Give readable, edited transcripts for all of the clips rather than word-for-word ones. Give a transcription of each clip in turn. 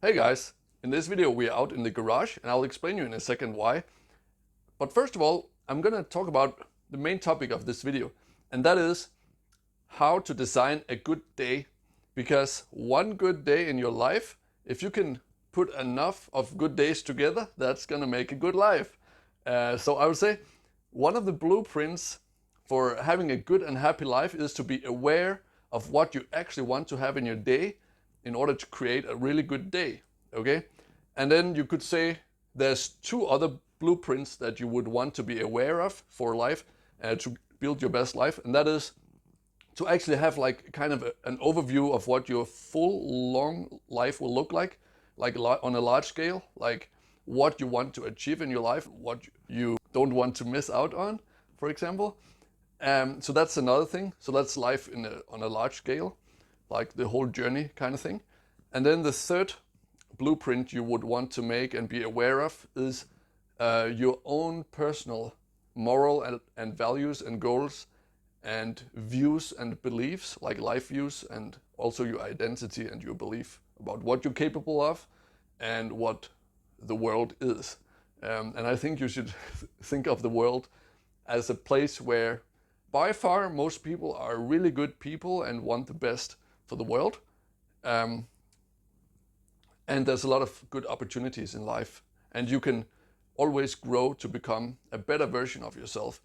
Hey guys, in this video we are out in the garage and I'll explain you in a second why. But first of all, I'm gonna talk about the main topic of this video, and that is how to design a good day. Because one good day in your life, if you can put enough of good days together, that's gonna make a good life. So I would say one of the blueprints for having a good and happy life is to be aware of what you actually want to have in your day in order to create a really good day, okay? And then you could say there's two other blueprints that you would want to be aware of for life to build your best life, and that is to actually have like kind of an overview of what your full long life will look like on a large scale, like what you want to achieve in your life, what you don't want to miss out on, for example. So that's another thing. So that's life on a large scale, like the whole journey kind of thing. And then the third blueprint you would want to make and be aware of is your own personal moral and values and goals and views and beliefs, like life views, and also your identity and your belief about what you're capable of and what the world is. And I think you should think of the world as a place where by far most people are really good people and want the best for the world. And there's a lot of good opportunities in life, and you can always grow to become a better version of yourself.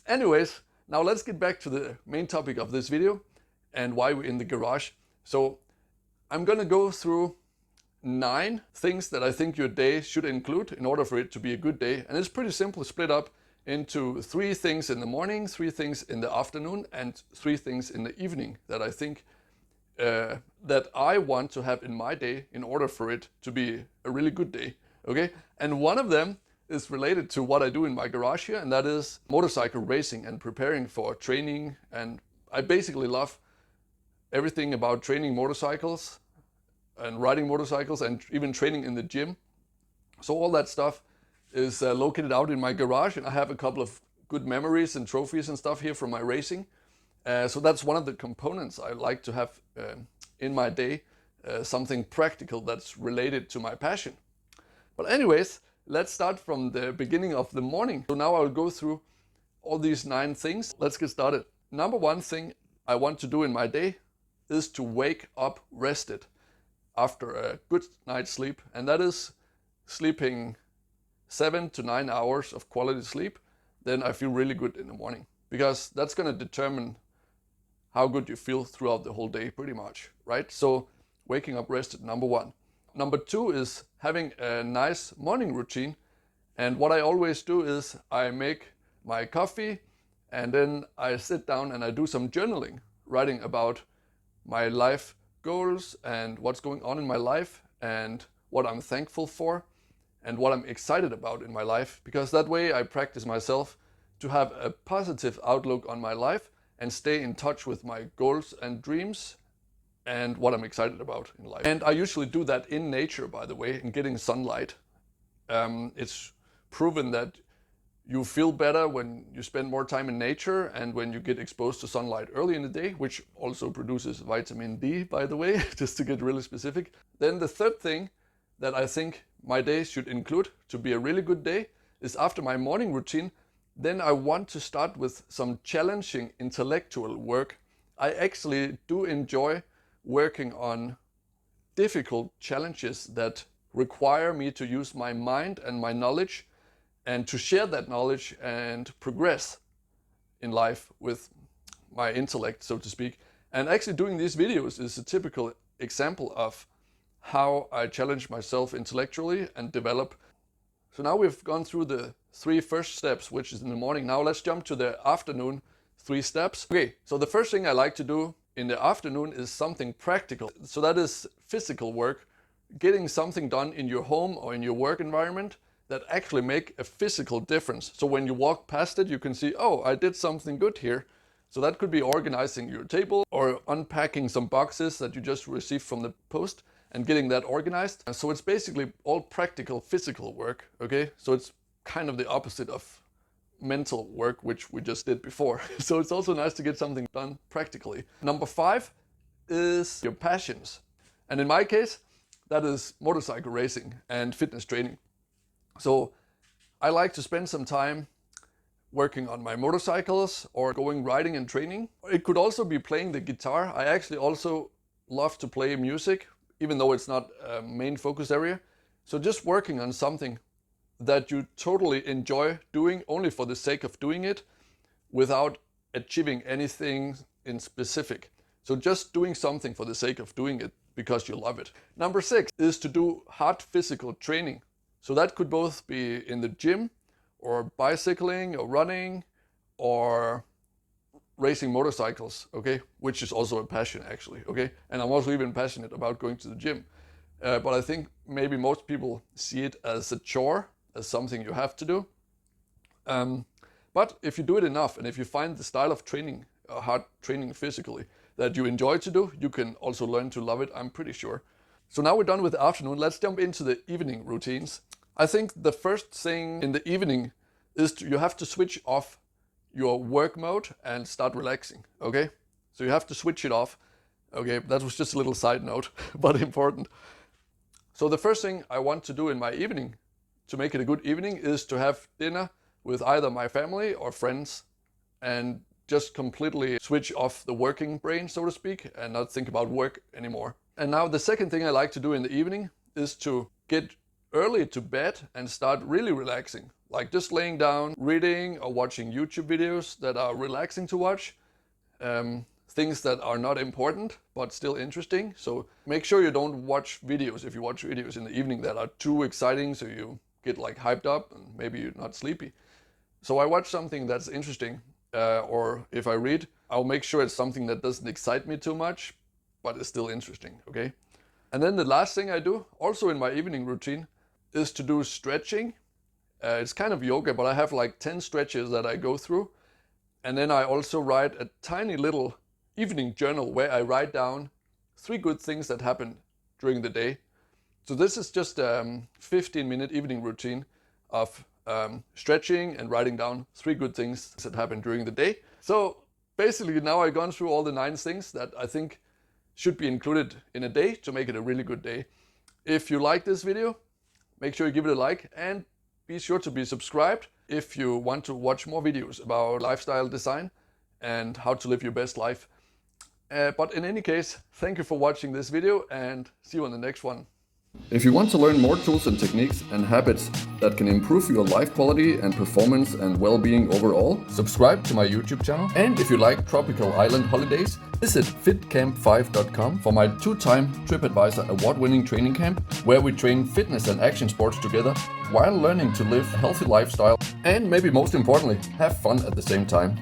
Anyways, now let's get back to the main topic of this video and why we're in the garage. So I'm gonna go through 9 things that I think your day should include in order for it to be a good day. And it's pretty simple, split up into 3 things in the morning, 3 things in the afternoon, and 3 things in the evening that I think that I want to have in my day in order for it to be a really good day, okay? And one of them is related to what I do in my garage here, and that is motorcycle racing and preparing for training. And I basically love everything about training motorcycles and riding motorcycles and even training in the gym. So all that stuff is located out in my garage, and I have a couple of good memories and trophies and stuff here from my racing. So that's one of the components I like to have in my day, something practical that's related to my passion. But anyways, let's start from the beginning of the morning. So now I'll go through all these 9 things. Let's get started. Number 1 thing I want to do in my day is to wake up rested after a good night's sleep, and that is sleeping 7 to 9 hours of quality sleep. Then I feel really good in the morning, because that's going to determine how good you feel throughout the whole day, pretty much, right? So waking up rested, number 1. Number 2 is having a nice morning routine. And what I always do is I make my coffee and then I sit down and I do some journaling, writing about my life goals and what's going on in my life and what I'm thankful for and what I'm excited about in my life, because that way I practice myself to have a positive outlook on my life and stay in touch with my goals and dreams and what I'm excited about in life. And I usually do that in nature, by the way, in getting sunlight. It's proven that you feel better when you spend more time in nature and when you get exposed to sunlight early in the day, which also produces vitamin D, by the way, just to get really specific. Then the third thing that I think my day should include to be a really good day is after my morning routine, then I want to start with some challenging intellectual work. I actually do enjoy working on difficult challenges that require me to use my mind and my knowledge and to share that knowledge and progress in life with my intellect, so to speak. And actually doing these videos is a typical example of how I challenge myself intellectually and develop. So now we've gone through the 3 first steps, which is in the morning. Now let's jump to the afternoon 3 steps. Okay, so the first thing I like to do in the afternoon is something practical. So that is physical work, getting something done in your home or in your work environment that actually make a physical difference. So when you walk past it, you can see, oh, I did something good here. So that could be organizing your table or unpacking some boxes that you just received from the post and getting that organized. So it's basically all practical physical work, okay? So it's kind of the opposite of mental work, which we just did before. So it's also nice to get something done practically. Number 5 is your passions. And in my case, that is motorcycle racing and fitness training. So I like to spend some time working on my motorcycles or going riding and training. It could also be playing the guitar. I actually also love to play music, even though it's not a main focus area. So just working on something that you totally enjoy doing only for the sake of doing it without achieving anything in specific. So just doing something for the sake of doing it because you love it. Number 6 is to do hard physical training. So that could both be in the gym or bicycling or running or racing motorcycles, okay? Which is also a passion actually, okay? And I'm also even passionate about going to the gym. But I think maybe most people see it as a chore, as something you have to do. But if you do it enough and if you find the style of training, hard training physically, that you enjoy to do, you can also learn to love it, I'm pretty sure. So now we're done with the afternoon, let's jump into the evening routines. I think the first thing in the evening is you have to switch off your work mode and start relaxing, okay? So you have to switch it off. Okay, that was just a little side note, but important. So the first thing I want to do in my evening to make it a good evening is to have dinner with either my family or friends and just completely switch off the working brain, so to speak, and not think about work anymore. And now the second thing I like to do in the evening is to get early to bed and start really relaxing. Like just laying down, reading or watching YouTube videos that are relaxing to watch. Things that are not important but still interesting. So make sure you don't watch videos, if you watch videos in the evening, that are too exciting so you get like hyped up and maybe you're not sleepy. So I watch something that's interesting, or if I read, I'll make sure it's something that doesn't excite me too much but is still interesting, okay? And then the last thing I do, also in my evening routine, is to do stretching. It's kind of yoga, but I have like 10 stretches that I go through. And then I also write a tiny little evening journal where I write down 3 good things that happened during the day. So this is just a 15-minute evening routine of stretching and writing down 3 good things that happened during the day. So basically now I've gone through all the 9 things that I think should be included in a day to make it a really good day. If you like this video, make sure you give it a like and be sure to be subscribed if you want to watch more videos about lifestyle design and how to live your best life. But in any case, thank you for watching this video and see you on the next one. If you want to learn more tools and techniques and habits that can improve your life quality and performance and well-being overall, subscribe to my YouTube channel. And if you like tropical island holidays, visit fitcamp5.com for my 2-time TripAdvisor award-winning training camp, where we train fitness and action sports together while learning to live a healthy lifestyle and, maybe most importantly, have fun at the same time.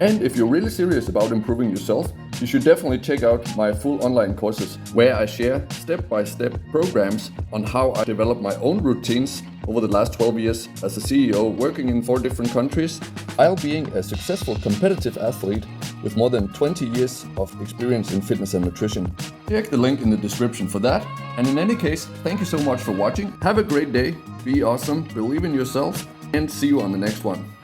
And if you're really serious about improving yourself, you should definitely check out my full online courses, where I share step-by-step programs on how I developed my own routines over the last 12 years as a CEO working in 4 different countries, while being a successful competitive athlete with more than 20 years of experience in fitness and nutrition. Check the link in the description for that. And in any case, thank you so much for watching. Have a great day, be awesome, believe in yourself, and see you on the next one.